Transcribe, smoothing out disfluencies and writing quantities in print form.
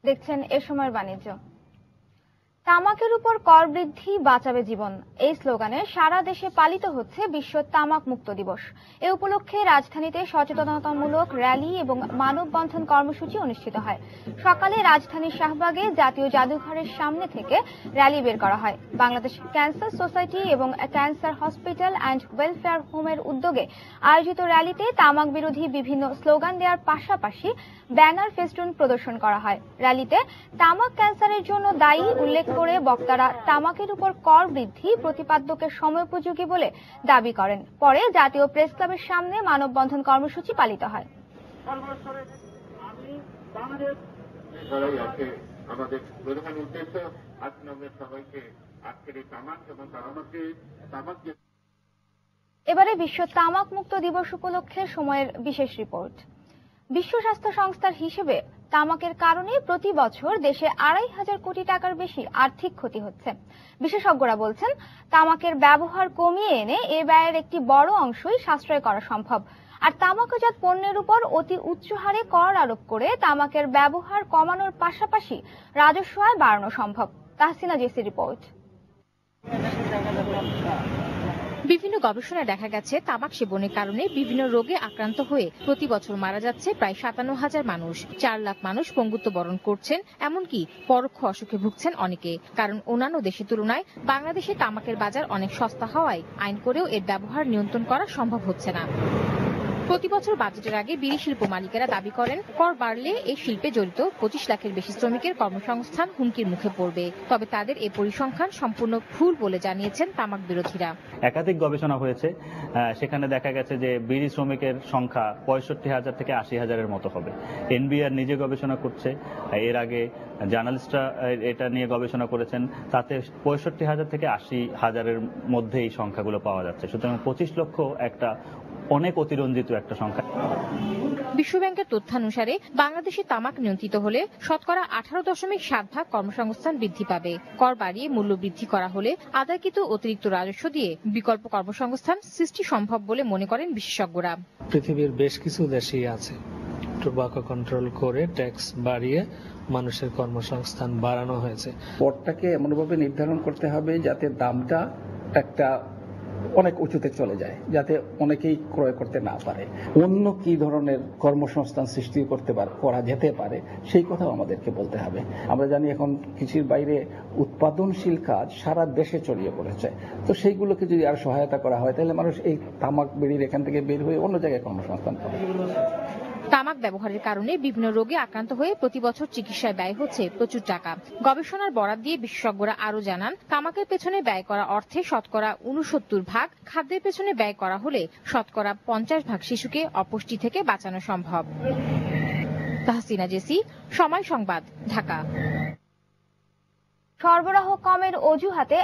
দেখছেন এ সময়ের বাণিজ্য। তামাকের উপর কর বৃদ্ধি বাঁচাবে জীবন, এই স্লোগানে সারা দেশে পালিত হচ্ছে বিশ্ব তামাক মুক্ত দিবস। এ উপলক্ষে রাজধানীতে সচেতনতামূলক র্যালি এবং মানববন্ধন কর্মসূচি অনুষ্ঠিত হয়। সকালে রাজধানীর শাহবাগে জাতীয় জাদুঘরের সামনে থেকে র্যালি বের করা হয়। বাংলাদেশ ক্যান্সার সোসাইটি এবং ক্যান্সার হসপিটাল অ্যান্ড ওয়েলফেয়ার হোমের উদ্যোগে আয়োজিত র্যালিতে তামাক বিরোধী বিভিন্ন স্লোগান দেওয়ার পাশাপাশি ব্যানার ফেস্টুন প্রদর্শন করা হয়। র্যালিতে তামাক ক্যান্সারের জন্য দায়ী উল্লেখ করে বক্তারা তামাকের উপর কর বৃদ্ধি প্রতিপাদ্যকে সময়োপযোগী বলে দাবি করেন। পরে জাতীয় প্রেস ক্লাবের সামনে মানববন্ধন কর্মসূচি পালিত হয়। এবারে বিশ্ব তামাক মুক্ত দিবস উপলক্ষে সময়ের বিশেষ রিপোর্ট। বিশ্ব স্বাস্থ্য সংস্থার হিসেবে তামাকের কারণে প্রতি বছর দেশে ২৫০০ কোটি টাকার বেশি আর্থিক ক্ষতি হচ্ছে। বিশেষজ্ঞরা বলছেন, তামাকের ব্যবহার কমিয়ে এনে এ ব্যয়ের একটি বড় অংশই সাশ্রয় করা সম্ভব। আর তামাকজাত পণ্যের উপর অতি উচ্চ হারে কর আরোপ করে তামাকের ব্যবহার কমানোর পাশাপাশি রাজস্ব আয় বাড়ানো সম্ভব। তাহসিনা জেসি রিপোর্ট। বিভিন্ন গবেষণায় দেখা গেছে, তামাক সেবনের কারণে বিভিন্ন রোগে আক্রান্ত হয়ে প্রতি বছর মারা যাচ্ছে প্রায় ৫৭,০০০ মানুষ। ৪ লাখ মানুষ পঙ্গুত্ব বরণ করছেন, এমনকি পরোক্ষ অসুখে ভুগছেন অনেকে। কারণ অন্যান্য দেশের তুলনায় বাংলাদেশে তামাকের বাজার অনেক সস্তা হওয়ায় আইন করেও এর ব্যবহার নিয়ন্ত্রণ করা সম্ভব হচ্ছে না। প্রতি বছর বাজেটের আগে বিড়ি শিল্প মালিকেরা দাবি করেন, কর বাড়লে এই শিল্পে জড়িত ২৫ লাখের বেশি শ্রমিকের কর্মসংস্থান হুমকির মুখে পড়বে। তবে তাদের এই পরিসংখ্যান সম্পূর্ণ ভুল বলে জানিয়েছেন তামাক বিরোধীরা। একাধিক গবেষণা হয়েছে, সেখানে দেখা গেছে যে বিড়ি শ্রমিকের সংখ্যা ৬৫,০০০ থেকে ৮০,০০০-এর মতো হবে। এনবিআর নিজে গবেষণা করছে, এর আগে জার্নালিস্টরা এটা নিয়ে গবেষণা করেছেন, তাতে ৬৫,০০০ থেকে ৮০,০০০-এর মধ্যে এই সংখ্যাগুলো পাওয়া যাচ্ছে। সুতরাং ২৫ লক্ষ একটা অনেক অতিরঞ্জিত একটা সংখ্যা। বিশ্বব্যাংকের তথ্যানুসারে বাংলাদেশে তামাক নিয়ন্ত্রিত হলে শতকরা ১৮.৭ কর্মসংস্থান বৃদ্ধি পাবে। কর বাড়িয়ে মূল্য বৃদ্ধি করা হলে আদায়কৃত অতিরিক্ত রাজস্ব দিয়ে বিকল্প কর্মসংস্থান সৃষ্টি সম্ভব বলে মনে করেন বিশেষজ্ঞরা। পৃথিবীর বেশ কিছু দেশেই আছে টোবাকো কন্ট্রোল করে ট্যাক্স বাড়িয়ে মানুষের কর্মসংস্থান বাড়ানো হয়েছে। পরটাকে এমনভাবে নির্ধারণ করতে হবে যাতে দামটা একটা অনেক উঁচুতে চলে যায়, যাতে অনেকেই ক্রয় করতে না পারে। অন্য কি ধরনের কর্মসংস্থান সৃষ্টি করা যেতে পারে সেই কথাও আমাদেরকে বলতে হবে। আমরা জানি এখন কৃষির বাইরে উৎপাদনশীল কাজ সারা দেশে ছড়িয়ে পড়েছে, তো সেইগুলোকে যদি আর সহায়তা করা হয় তাহলে মানুষ এই তামাক বিড়ির এখান থেকে বের হয়ে অন্য জায়গায় কর্মসংস্থান পাবে। তামাক ব্যবহারের কারণে বিভিন্ন রোগে আক্রান্ত হয়ে প্রতি বছর চিকিৎসায় ব্যয় হচ্ছে প্রচুর টাকা। গবেষণার বরাত দিয়ে বিশেষজ্ঞরা আরো জানান, তামাকের পেছনে ব্যয় করা অর্থে শতকরা ৬৯ খাদ্যের পেছনে ব্যয় করা হলে শতকরা ৫০ শিশুকে অপুষ্টি থেকে বাঁচানো সম্ভব। তাহসিনা জেসি, সময় সংবাদ, ঢাকা। সরবরাহ কমের অজুহাতে